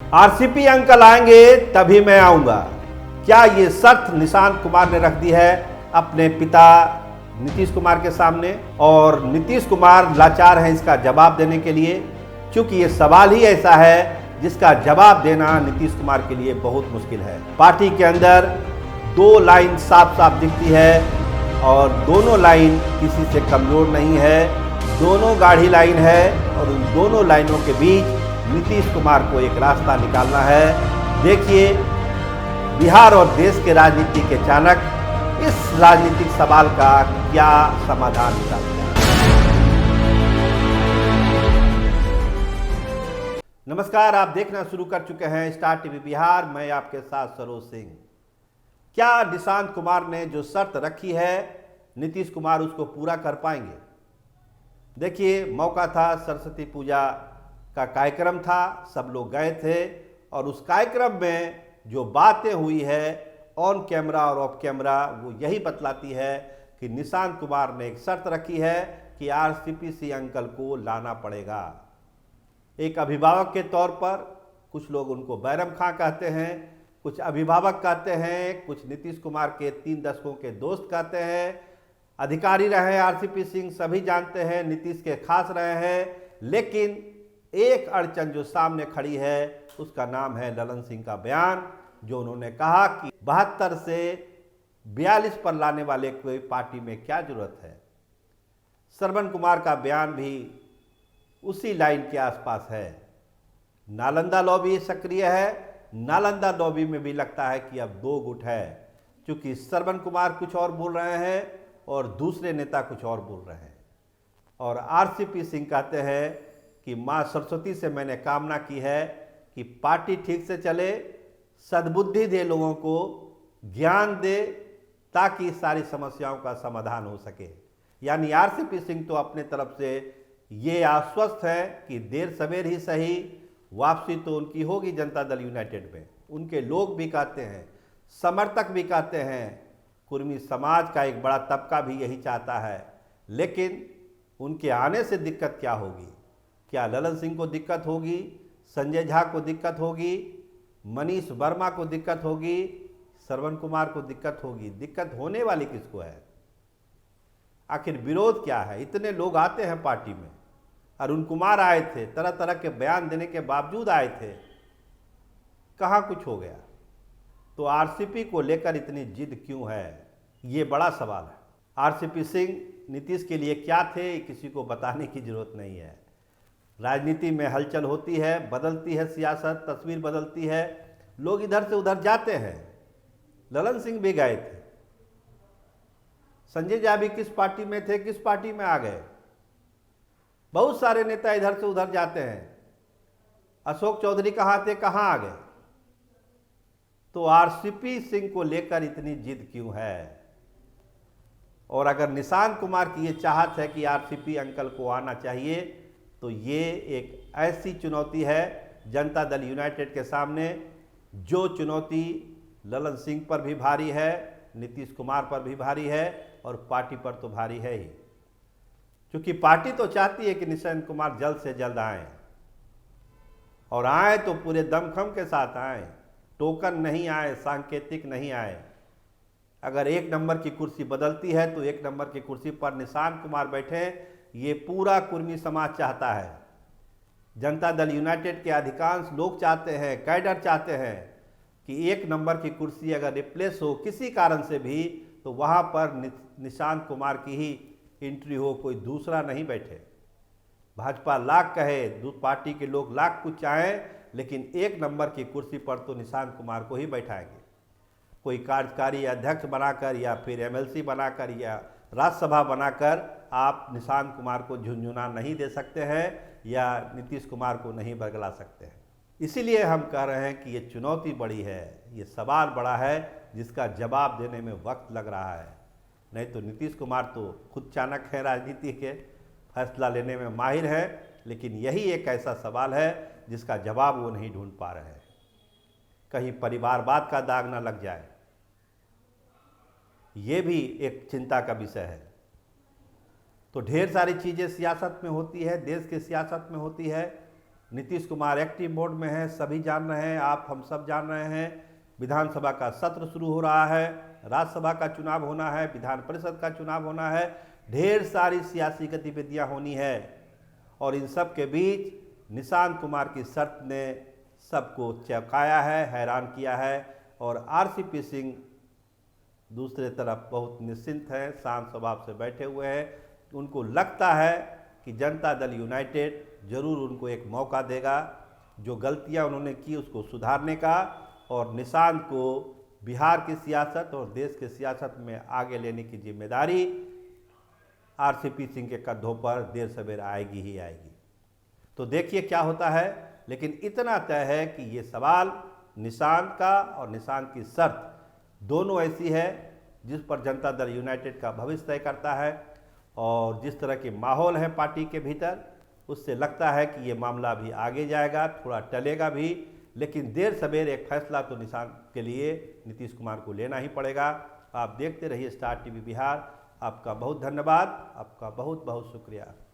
RCP uncle आएंगे तभी मैं आऊंगा, क्या ये शर्त निशांत कुमार ने रख दी है अपने पिता नीतीश कुमार के सामने। और नीतीश कुमार लाचार हैं इसका जवाब देने के लिए, क्योंकि ये सवाल ही ऐसा है जिसका जवाब देना नीतीश कुमार के लिए बहुत मुश्किल है। पार्टी के अंदर दो लाइन साफ साफ दिखती है और दोनों लाइन किसी से कमजोर नहीं है, दोनों गाढ़ी लाइन है और उन दोनों लाइनों के बीच नीतीश कुमार को एक रास्ता निकालना है। देखिए बिहार और देश के राजनीति के चाणक इस राजनीतिक सवाल का क्या समाधान निकालते हैं। नमस्कार, आप देखना शुरू कर चुके हैं स्टार टीवी बिहार। मैं आपके साथ सरोज सिंह। क्या निशांत कुमार ने जो शर्त रखी है नीतीश कुमार उसको पूरा कर पाएंगे? देखिए, मौका था, सरस्वती पूजा का कार्यक्रम था, सब लोग गए थे और उस कार्यक्रम में जो बातें हुई है ऑन कैमरा और ऑफ कैमरा वो यही बतलाती है कि निशांत कुमार ने एक शर्त रखी है कि आरसीपी अंकल को लाना पड़ेगा। एक अभिभावक के तौर पर कुछ लोग उनको बैरम खां कहते हैं, कुछ अभिभावक कहते हैं, कुछ नीतीश कुमार के 3 दशकों के दोस्त कहते हैं, अधिकारी रहे आरसीपी सिंह, सभी जानते हैं नीतीश के खास रहे हैं। लेकिन एक अड़चन जो सामने खड़ी है उसका नाम है ललन सिंह का बयान, जो उन्होंने कहा कि 72 से 42 पर लाने वाले कोई पार्टी में क्या जरूरत है। श्रवण कुमार का बयान भी उसी लाइन के आसपास है। नालंदा लॉबी सक्रिय है, नालंदा लॉबी में भी लगता है कि अब 2 गुट है, क्योंकि श्रवण कुमार कुछ और बोल रहे हैं और दूसरे नेता कुछ और बोल रहे हैं। और आरसीपी सिंह कहते हैं कि माँ सरस्वती से मैंने कामना की है कि पार्टी ठीक से चले, सद्बुद्धि दे, लोगों को ज्ञान दे, ताकि सारी समस्याओं का समाधान हो सके। यानी आरसीपी सिंह तो अपने तरफ से ये आश्वस्त है कि देर सवेर ही सही वापसी तो उनकी होगी जनता दल यूनाइटेड में। उनके लोग भी कहते हैं, समर्थक भी कहते हैं, कुर्मी समाज का एक बड़ा तबका भी यही चाहता है। लेकिन उनके आने से दिक्कत क्या होगी? क्या ललन सिंह को दिक्कत होगी, संजय झा को दिक्कत होगी, मनीष वर्मा को दिक्कत होगी, श्रवण कुमार को दिक्कत होगी? दिक्कत होने वाली किसको है? आखिर विरोध क्या है? इतने लोग आते हैं पार्टी में, अरुण कुमार आए थे, तरह तरह के बयान देने के बावजूद आए थे, कहाँ कुछ हो गया? तो आरसीपी को लेकर इतनी जिद क्यों है, ये बड़ा सवाल है। आरसीपी सिंह नीतीश के लिए क्या थे किसी को बताने की जरूरत नहीं है। राजनीति में हलचल होती है, बदलती है सियासत, तस्वीर बदलती है, लोग इधर से उधर जाते हैं। ललन सिंह भी गए थे, संजय झा भी किस पार्टी में थे, किस पार्टी में आ गए। बहुत सारे नेता इधर से उधर जाते हैं। अशोक चौधरी कहाँ थे, कहाँ आ गए? तो आरसीपी सिंह को लेकर इतनी जिद क्यों है? और अगर निशांत कुमार की ये चाहत है कि आरसीपी अंकल को आना चाहिए, तो ये एक ऐसी चुनौती है जनता दल यूनाइटेड के सामने, जो चुनौती ललन सिंह पर भी भारी है, नीतीश कुमार पर भी भारी है और पार्टी पर तो भारी है ही। क्योंकि पार्टी तो चाहती है कि निशांत कुमार जल्द से जल्द आए, और आए तो पूरे दमखम के साथ आए, टोकन नहीं आए, सांकेतिक नहीं आए। अगर 1 नंबर की कुर्सी बदलती है तो 1 नंबर की कुर्सी पर निशांत कुमार बैठे, ये पूरा कुर्मी समाज चाहता है। जनता दल यूनाइटेड के अधिकांश लोग चाहते हैं, कैडर चाहते हैं कि 1 नंबर की कुर्सी अगर रिप्लेस हो किसी कारण से भी, तो वहाँ पर निशांत कुमार की ही एंट्री हो, कोई दूसरा नहीं बैठे। भाजपा लाख कहे, पार्टी के लोग लाख कुछ चाहें, लेकिन 1 नंबर की कुर्सी पर तो निशांत कुमार को ही बैठाएंगे। कोई कार्यकारी अध्यक्ष बनाकर या फिर एमएलसी बनाकर या राज्यसभा बनाकर आप निशांत कुमार को झुंझुना नहीं दे सकते हैं या नीतीश कुमार को नहीं बरगला सकते हैं। इसीलिए हम कह रहे हैं कि ये चुनौती बड़ी है, ये सवाल बड़ा है, जिसका जवाब देने में वक्त लग रहा है। नहीं तो नीतीश कुमार तो खुद चाणक्य है, राजनीति के फैसला लेने में माहिर है, लेकिन यही एक ऐसा सवाल है जिसका जवाब वो नहीं ढूंढ पा रहे हैं। कहीं परिवारवाद का दाग ना लग जाए, ये भी एक चिंता का विषय है। तो ढेर सारी चीज़ें सियासत में होती है, देश के सियासत में होती है, नीतीश कुमार एक्टिव मोड में है, सभी जान रहे हैं, आप हम सब जान रहे हैं। विधानसभा का सत्र शुरू हो रहा है, राज्यसभा का चुनाव होना है, विधान परिषद का चुनाव होना है, ढेर सारी सियासी गतिविधियां होनी है। और इन सब के बीच निशांत कुमार की शर्त ने सबको चौंकाया है, हैरान किया है। और आरसीपी सिंह दूसरे तरफ बहुत निश्चिंत हैं, शांत स्वभाव से बैठे हुए हैं। उनको लगता है कि जनता दल यूनाइटेड जरूर उनको एक मौका देगा, जो गलतियां उन्होंने की उसको सुधारने का, और निशांत को बिहार की सियासत और देश की सियासत में आगे लेने की जिम्मेदारी आरसीपी सिंह के कंधों पर देर सवेर आएगी ही आएगी। तो देखिए क्या होता है। लेकिन इतना तय है कि ये सवाल निशांत का और निशांत की शर्त दोनों ऐसी है जिस पर जनता दल यूनाइटेड का भविष्य तय करता है। और जिस तरह के माहौल है पार्टी के भीतर, उससे लगता है कि ये मामला भी आगे जाएगा, थोड़ा टलेगा भी, लेकिन देर सवेर एक फैसला तो निशांत के लिए नीतीश कुमार को लेना ही पड़ेगा। आप देखते रहिए स्टार टीवी बिहार। आपका बहुत धन्यवाद, आपका बहुत बहुत शुक्रिया।